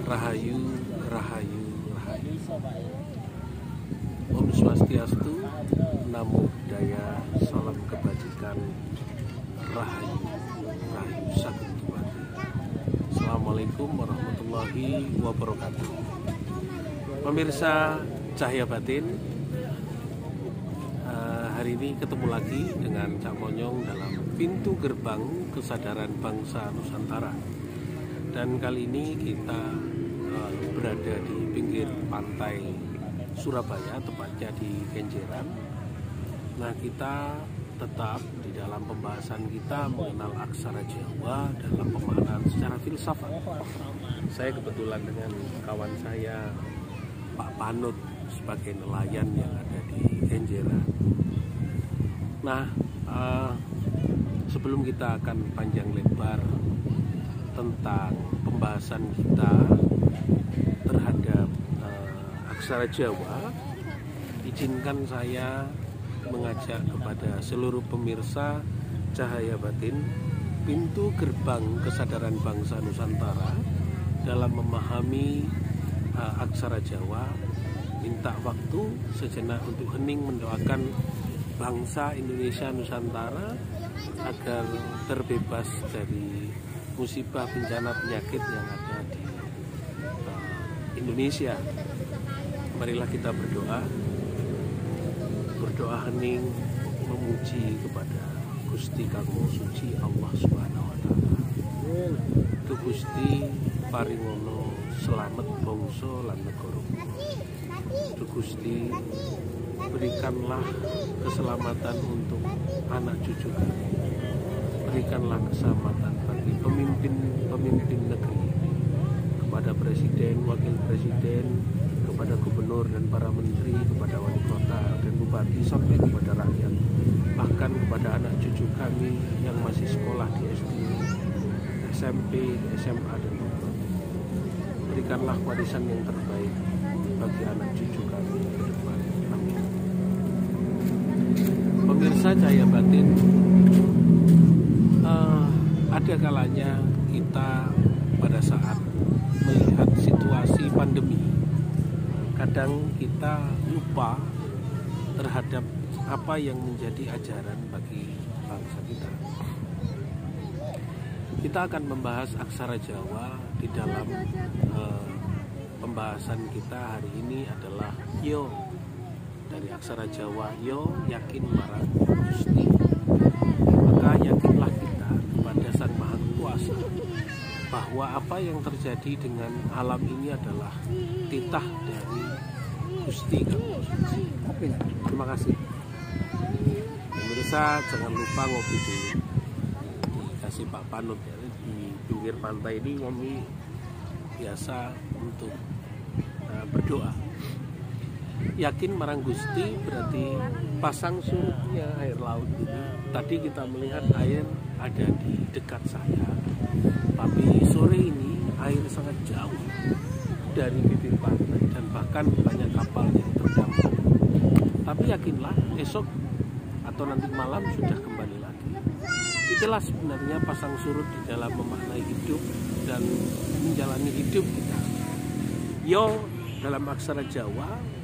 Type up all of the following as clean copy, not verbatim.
Rahayu, Rahayu, Rahayu. Om Swastiastu, Namo Buddhaya, Salam Kebajikan, Rahayu, Rahayu Sagung Dumadi. Assalamualaikum warahmatullahi wabarakatuh. Pemirsa Cahaya Batin, hari ini ketemu lagi dengan Cak Monyong dalam pintu gerbang kesadaran bangsa Nusantara. Dan kali ini kita berada di pinggir pantai Surabaya, tepatnya di Kenjeran. Nah, kita tetap di dalam pembahasan kita mengenal aksara Jawa dalam pemaknaan secara filsafat. Saya kebetulan dengan kawan saya Pak Panut sebagai nelayan yang ada di Kenjeran. Nah, sebelum kita akan panjang lebar tentang pembahasan kita terhadap aksara Jawa, izinkan saya mengajak kepada seluruh pemirsa Cahaya Batin pintu gerbang kesadaran bangsa Nusantara dalam memahami aksara Jawa. Minta waktu sejenak untuk hening mendoakan bangsa Indonesia Nusantara agar terbebas dari musibah bencana penyakit yang ada di Indonesia. Marilah kita berdoa hening memuji kepada Gusti Kang Maha Suci Allah Subhanahu wa taala. Tu Gusti paringono selamat bangsa lan negara. Tu Gusti berikanlah keselamatan untuk anak cucu kami. Berikanlah keselamatan bagi pemimpin negeri, kepada presiden, wakil presiden, kepada gubernur dan para menteri, kepada wali kota dan bupati, sampai kepada rakyat, bahkan kepada anak cucu kami yang masih sekolah di SD, SMP, SMA dan bupati. Berikanlah warisan yang terbaik bagi anak cucu kami ke depan. Amin. Pemirsa Cahaya Batin, ada kalanya kita pada saat melihat situasi pandemi, kadang kita lupa terhadap apa yang menjadi ajaran bagi bangsa kita. Kita akan membahas aksara Jawa di dalam pembahasan kita hari ini adalah yo. Dari aksara Jawa yo, yakin marang Gusti. Maka yakinlah kita kepada Sang Maha Kuasa bahwa apa yang terjadi dengan alam ini adalah titah dari Gusti Kang Maha Suci. Terima kasih. Pemirsa, jangan lupa ngopi dulu. Dikasih Pak Panut ya, di pinggir pantai ini ngopi biasa untuk berdoa. Yakin marang Gusti berarti pasang surutnya air laut ini. Tadi kita melihat air ada di dekat saya, tapi sore ini air sangat jauh dari bibir pantai dan bahkan banyak kapal yang terdampar. Tapi yakinlah esok atau nanti malam sudah kembali lagi. Itulah sebenarnya pasang surut di dalam memaknai hidup dan menjalani hidup kita. Yo dalam aksara Jawa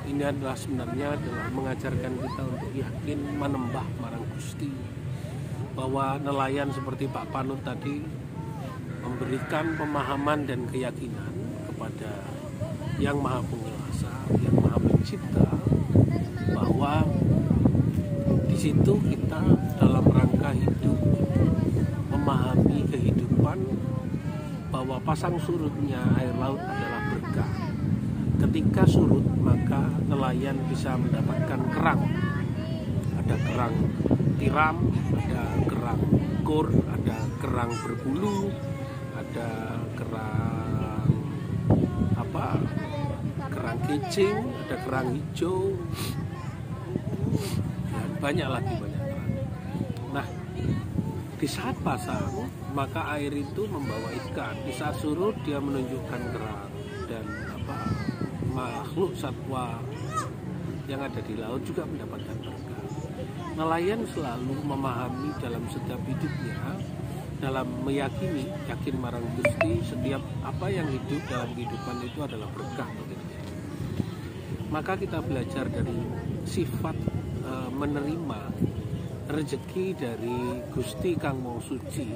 ini adalah sebenarnya mengajarkan kita untuk yakin manembah marang Gusti, bahwa nelayan seperti Pak Panut tadi memberikan pemahaman dan keyakinan kepada Yang Maha Penguasa, Yang Maha Pencipta, bahwa di situ kita dalam rangka hidup memahami kehidupan, bahwa pasang surutnya air laut adalah berkah. Ketika surut maka nelayan bisa mendapatkan kerang. Ada kerang tiram, ada kerang kur, ada kerang berbulu, ada kerang kicing, ada kerang hijau, dan banyak kerang. Nah, di saat pasang maka air itu membawa ikan. Di saat surut dia menunjukkan kerang dan makhluk satwa yang ada di laut juga mendapatkan berkah. Nelayan selalu memahami dalam setiap hidupnya dalam meyakini, yakin marang Gusti, setiap apa yang hidup dalam kehidupan itu adalah berkah bagi dia. Maka kita belajar dari sifat menerima rezeki dari Gusti Kang Maha Suci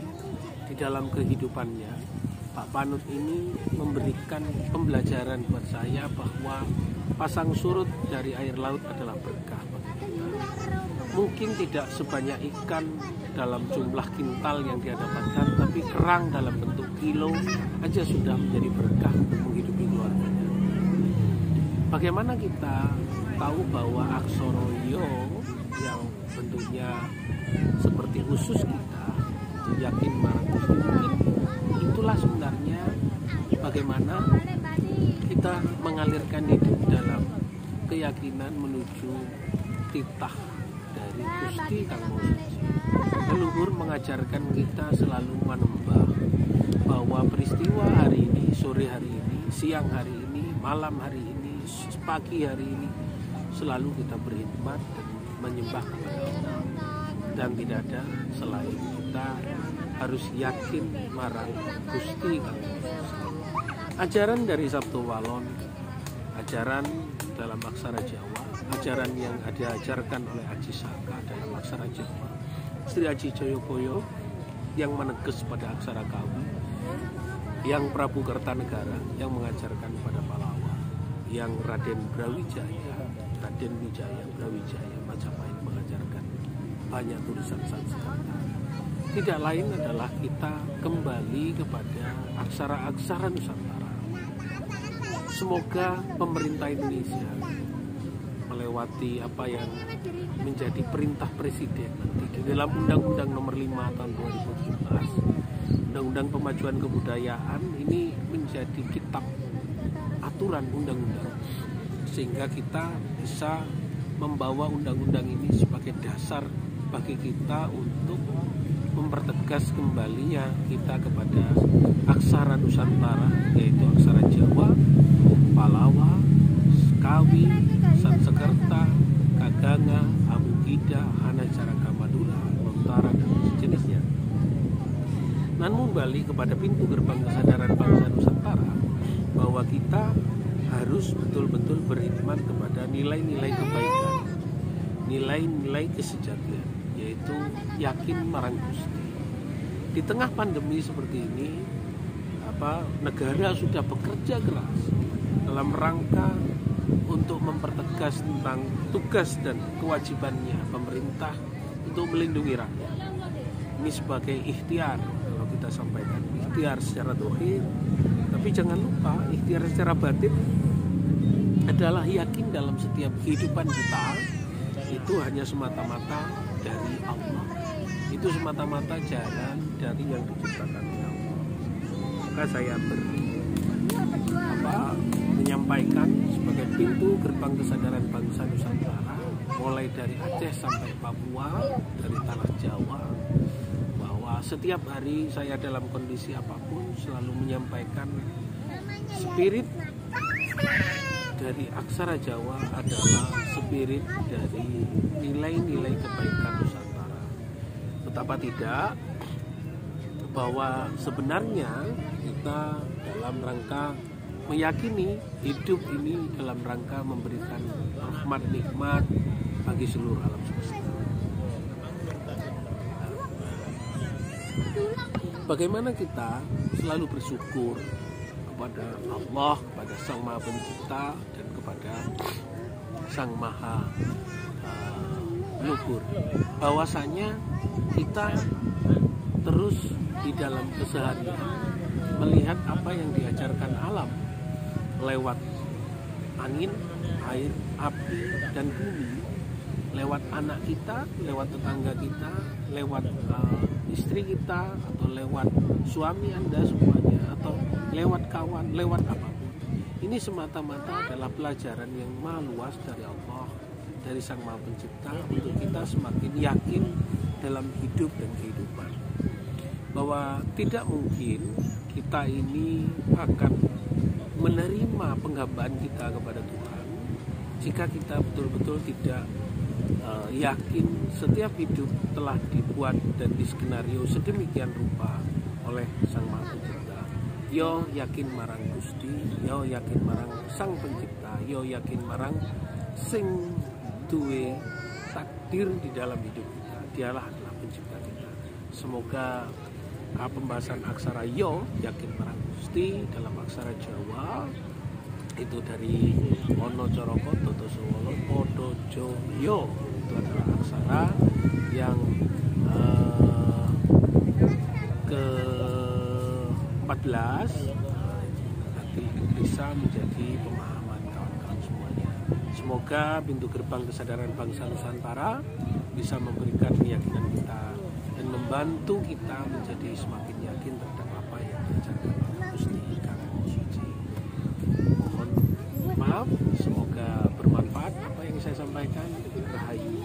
di dalam kehidupannya. Pak Panut ini memberikan pembelajaran buat saya bahwa pasang surut dari air laut adalah berkah bagi kita. Mungkin tidak sebanyak ikan dalam jumlah kintal yang dia dapatkan, tapi kerang dalam bentuk kilo aja sudah menjadi berkah untuk menghidupi keluarganya. Bagaimana kita tahu bahwa aksoroyo yang bentuknya seperti usus kita, yakin marang Gusti, mungkin itulah sebenarnya bagaimana kita mengalirkan hidup dalam keyakinan menuju titah dari Gusti Kang Maha Suci. Leluhur mengajarkan kita selalu menembak bahwa peristiwa hari ini, sore hari ini, siang hari ini, malam hari ini, pagi hari ini, selalu kita berkhidmat dan menyembah kepada Allah. Dan tidak ada selain kita harus yakin marang Gusti Kang Maha Suci. Ajaran dari Sabtu Walon, ajaran dalam aksara Jawa, ajaran yang diajarkan oleh Aji Saka dalam aksara Jawa, Sri Aji Joyoboyo yang meneges pada aksara Kawi, yang Prabu Kertanegara yang mengajarkan pada Palawa, yang Raden Brawijaya, Raden Wijaya Brawijaya Majapahit mengajarkan banyak tulisan Sanskerta. Tidak lain adalah kita kembali kepada aksara-aksara Nusantara. Semoga pemerintah Indonesia melewati apa yang menjadi perintah Presiden nanti di dalam Undang-Undang Nomor 5 Tahun 2017, Undang-Undang Pemajuan Kebudayaan, ini menjadi kitab aturan undang-undang, sehingga kita bisa membawa undang-undang ini sebagai dasar bagi kita untuk mempertegas kembalinya kita kepada aksara Nusantara, yaitu aksara Jawa, Palawa, Kawi, Sanskerta, Kaganga, Abukida, Hanacaraka Madura, Lontara, dan sejenisnya. Namun kembali kepada pintu gerbang kesadaran bangsa Nusantara, bahwa kita harus betul-betul berkhidmat kepada nilai-nilai kebaikan, nilai-nilai kesejatian, yaitu yakin marang Gusti. Di tengah pandemi seperti ini, negara sudah bekerja keras dalam rangka untuk mempertegas tentang tugas dan kewajibannya pemerintah untuk melindungi rakyat. Ini sebagai ikhtiar, kalau kita sampaikan ikhtiar secara dohir, tapi jangan lupa ikhtiar secara batin adalah yakin dalam setiap kehidupan kita itu hanya semata-mata dari Allah. Itu semata-mata jalan dari yang diciptakan oleh Allah. Maka saya menyampaikan sebagai pintu gerbang kesadaran bangsa Nusantara, mulai dari Aceh sampai Papua, dari tanah Jawa, bahwa setiap hari saya dalam kondisi apapun selalu menyampaikan spirit dari aksara Jawa adalah spirit dari nilai-nilai kebaikan Nusantara. Betapa tidak bahwa sebenarnya kita dalam rangka meyakini hidup ini dalam rangka memberikan rahmat nikmat bagi seluruh alam semesta. Bagaimana kita selalu bersyukur kepada Allah, kepada Sang Maha Pencipta, dan kepada Sang Maha Luhur, bahwasanya kita terus di dalam keseharian melihat apa yang diajarkan alam lewat angin, air, api, dan bumi, lewat anak kita, lewat tetangga kita, lewat istri kita, atau lewat suami Anda semuanya, atau lewat kawan, lewat apapun. Ini semata-mata adalah pelajaran yang maha luas dari Allah, dari Sang Maha Pencipta, untuk kita semakin yakin dalam hidup dan kehidupan, bahwa tidak mungkin kita ini akan menerima penghambaan kita kepada Tuhan jika kita betul-betul tidak yakin setiap hidup telah dibuat dan diskenario sedemikian rupa oleh Sang Maha Pencipta. Yo yakin marang Gusti, yo yakin marang Sang Pencipta, yo yakin marang sing duwe takdir di dalam hidup kita. Dialah adalah pencipta kita. Semoga pembahasan aksara yo yakin marang Gusti dalam aksara Jawa itu dari Ono Coroko Toto Sowolo Podo Joyo, itu adalah aksara yang ke-14, nanti bisa menjadi pemahaman kawan-kawan semuanya. Semoga pintu gerbang kesadaran bangsa Nusantara bisa memberikan keyakinan kita dan membantu kita menjadi semakin yakin terhadap apa yang diajarkan oleh Gusti Kang Suci. Mohon maaf, semoga bermanfaat apa yang saya sampaikan. Rahayu.